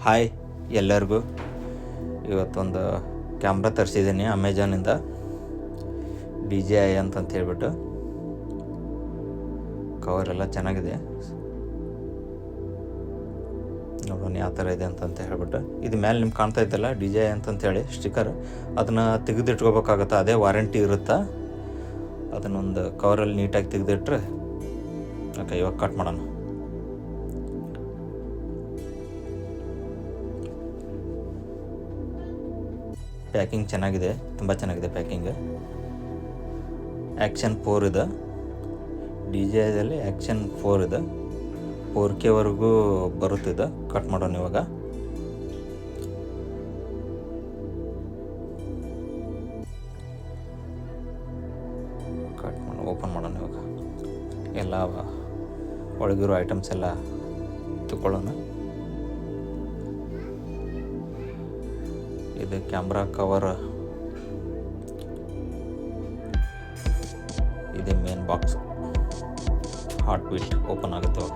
Hi ಎಲ್ಲರಿಗೂ. ಇವತ್ತೊಂದು camera ತರಿಸಿದ್ದೀನಿ ಅಮೆಜಾನಿಂದ, DJI ಅಂತಂತ ಹೇಳ್ಬಿಟ್ಟು. ಕವರೆಲ್ಲ ಚೆನ್ನಾಗಿದೆ, ನೋಡೋಣ ಯಾವ ಥರ ಇದೆ ಅಂತಂತ ಹೇಳ್ಬಿಟ್ಟು. ಇದು ಮೇಲೆ ನಿಮ್ಗೆ ಕಾಣ್ತಾ ಇದ್ದಲ್ಲ DJI ಅಂತಂತೇಳಿ ಸ್ಟಿಕ್ಕರ್, ಅದನ್ನು ತೆಗೆದಿಟ್ಕೋಬೇಕಾಗತ್ತೆ. ಅದೇ ವಾರಂಟಿ ಇರುತ್ತಾ, ಅದನ್ನೊಂದು ಕವರಲ್ಲಿ ನೀಟಾಗಿ ತೆಗೆದಿಟ್ರೆ ಓಕೆ. ಇವಾಗ ಕಟ್ ಮಾಡೋಣ. ಪ್ಯಾಕಿಂಗ್ ಚೆನ್ನಾಗಿದೆ, ತುಂಬ ಚೆನ್ನಾಗಿದೆ ಪ್ಯಾಕಿಂಗ್. ಆ್ಯಕ್ಷನ್ 4 ಇದೆ, DJIದಲ್ಲಿ ಆ್ಯಕ್ಷನ್ 4 ಇದೆ. 4K ವರೆಗೂ ಬರುತ್ತಿದೆ. ಕಟ್ ಮಾಡೋಣ ಇವಾಗ. ಕಟ್ ಮಾಡಿ ಓಪನ್ ಮಾಡೋಣ ಇವಾಗ. ಎಲ್ಲ ಒಳಗಿರೋ ಐಟಮ್ಸ್ ಎಲ್ಲ ತಗೊಳ್ಳೋಣ. ಇದು ಕ್ಯಾಮ್ರಾ ಕವರ್, ಇದೆ main box. Heart beat open ಆಗುತ್ತೆ ಇವಾಗ.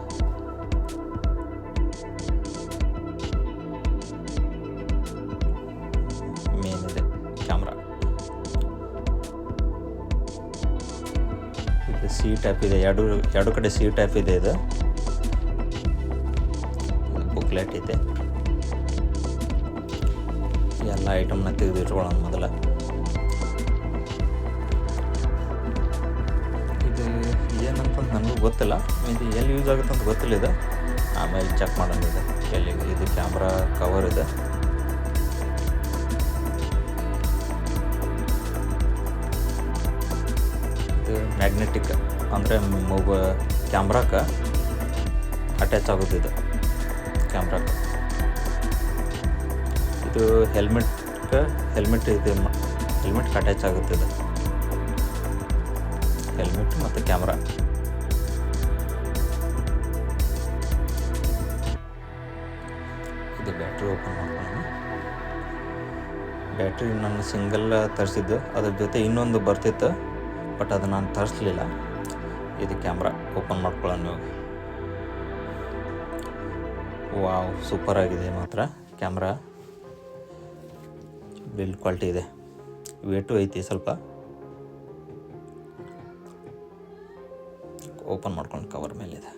ಮೇನ್ ಇದೆ ಕ್ಯಾಮ್ರಾ. ಇದು ಸಿ ಟೈಪ್ ಇದೆ, ಎರಡು ಕಡೆ ಸಿ ಟೈಪ್ ಇದೆ. ಇದು ಬುಕ್ಲೆಟ್ ಇದೆ. ಎಲ್ಲ ಐಟಮ್ನ ತೆಗೆದಿಟ್ಕೊಳ್ಳೋಣ ಮೊದಲ. ಇದು ಏನಂತ ನನಗೂ ಗೊತ್ತಿಲ್ಲ, ಇದು ಎಲ್ಲಿ ಯೂಸ್ ಆಗುತ್ತೆ ಅಂತ ಗೊತ್ತಿಲ್ಲ. ಇದು ಆಮೇಲೆ ಚೆಕ್ ಮಾಡೋಣ. ಎಲ್ಲಿ ಇದು ಕ್ಯಾಮ್ರಾ ಕವರ್ ಇದೆ. ಇದು ಮ್ಯಾಗ್ನೆಟಿಕ್, ಅಂದರೆ ಕ್ಯಾಮ್ರಾಕ್ಕೆ ಅಟ್ಯಾಚ್ ಆಗೋದಿದೆ. ಕ್ಯಾಮ್ರಾಕ್ಕೆ ಇದು ಹೆಲ್ಮೆಟ್ ಇದೆ, ಹೆಲ್ಮೆಟ್ಗೆ ಅಟ್ಯಾಚ್ ಆಗುತ್ತೆ. ಇದು ಹೆಲ್ಮೆಟ್ ಮತ್ತು ಕ್ಯಾಮ್ರಾ. ಇದು ಬ್ಯಾಟ್ರಿ ಓಪನ್ ಮಾಡ್ಕೊಳ್ಳೋಣ. ಬ್ಯಾಟ್ರಿ ನಾನು ಸಿಂಗಲ್ ತರಿಸಿದ್ದು, ಅದ್ರ ಜೊತೆ ಇನ್ನೊಂದು ಬರ್ತಿತ್ತು, ಬಟ್ ಅದು ನಾನು ತರಿಸ್ಲಿಲ್ಲ. ಇದು ಕ್ಯಾಮ್ರಾ ಓಪನ್ ಮಾಡ್ಕೊಳ್ಳೋಣ ಇವಾಗ. ವಾವ್, ಸೂಪರ್ ಆಗಿದೆ ಮಾತ್ರ ಕ್ಯಾಮ್ರಾ. ಬಿಲ್ಡ್ ಕ್ವಾಲಿಟಿ ಇದೆ, ವೇಟು ಐತಿ ಸ್ವಲ್ಪ. ಓಪನ್ ಮಾಡ್ಕೊಂಡು ಕವರ್ ಮೇಲಿದೆ.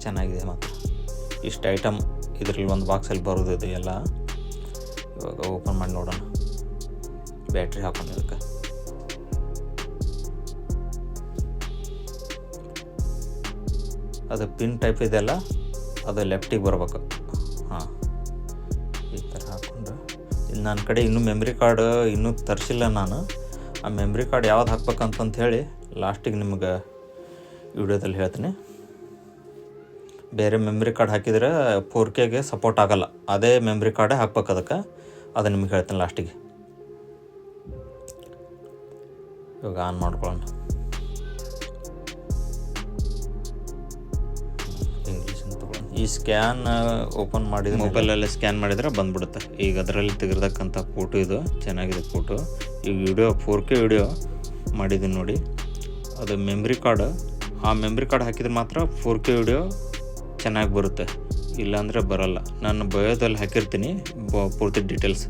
ಚೆನ್ನಾಗಿದೆ ಮಾತ್ರ. ಇಷ್ಟು ಐಟಮ್ ಇದರಲ್ಲಿ ಒಂದು ಬಾಕ್ಸಲ್ಲಿ ಬರೋದಿದೆ ಎಲ್ಲ. ಇವಾಗ ಓಪನ್ ಮಾಡಿ ನೋಡೋಣ. ಬ್ಯಾಟ್ರಿ ಹಾಕೊಂಡು ಇದಕ್ಕೆ. ಅದು ಪಿನ್ ಟೈಪ್ ಇದೆಯಲ್ಲ, ಅದು ಲೆಫ್ಟಿಗೆ ಬರ್ಬೇಕು. ಹಾಂ, ಈ ಥರ ಹಾಕ್ಕೊಂಡು. ನನ್ನ ಕಡೆ ಇನ್ನೂ ಮೆಮ್ರಿ ಕಾರ್ಡ್ ಇನ್ನೂ ತರಿಸಿಲ್ಲ ನಾನು. ಆ ಮೆಮ್ರಿ ಕಾರ್ಡ್ ಯಾವ್ದು ಹಾಕ್ಬೇಕಂತಂತ ಹೇಳಿ ಲಾಸ್ಟಿಗೆ ನಿಮ್ಗೆ ವಿಡಿಯೋದಲ್ಲಿ ಹೇಳ್ತೀನಿ. ಬೇರೆ ಮೆಮ್ರಿ ಕಾರ್ಡ್ ಹಾಕಿದರೆ 4Kಗೆ ಸಪೋರ್ಟ್ ಆಗೋಲ್ಲ. ಅದೇ ಮೆಮ್ರಿ ಕಾರ್ಡೇ ಹಾಕ್ಬೇಕು ಅದಕ್ಕೆ. ಅದು ನಿಮ್ಗೆ ಹೇಳ್ತೀನಿ ಲಾಸ್ಟಿಗೆ. ಇವಾಗ ಆನ್ ಮಾಡ್ಕೊಳ್ಳೋಣ. ಈ ಸ್ಕ್ಯಾನ್ ಓಪನ್ ಮಾಡಿದ ಮೊಬೈಲಲ್ಲಿ ಸ್ಕ್ಯಾನ್ ಮಾಡಿದರೆ ಬಂದ್ಬಿಡುತ್ತೆ. ಈಗ ಅದರಲ್ಲಿ ತೆಗೆದಕ್ಕಂಥ ಫೋಟೋ ಇದು. ಚೆನ್ನಾಗಿದೆ ಫೋಟೋ. ಈಗ ವಿಡಿಯೋ 4K ವಿಡಿಯೋ ಮಾಡಿದ್ದೀನಿ ನೋಡಿ. ಅದು ಮೆಮ್ರಿ ಕಾರ್ಡ್, ಆ ಮೆಮ್ರಿ ಕಾರ್ಡ್ ಹಾಕಿದ್ರೆ ಮಾತ್ರ 4K ವಿಡಿಯೋ ಚೆನ್ನಾಗಿ ಬರುತ್ತೆ, ಇಲ್ಲಾಂದರೆ ಬರೋಲ್ಲ. ನಾನು ಬಯೋದಲ್ಲಿ ಹಾಕಿರ್ತೀನಿ ಪೂರ್ತಿ ಡೀಟೇಲ್ಸ್.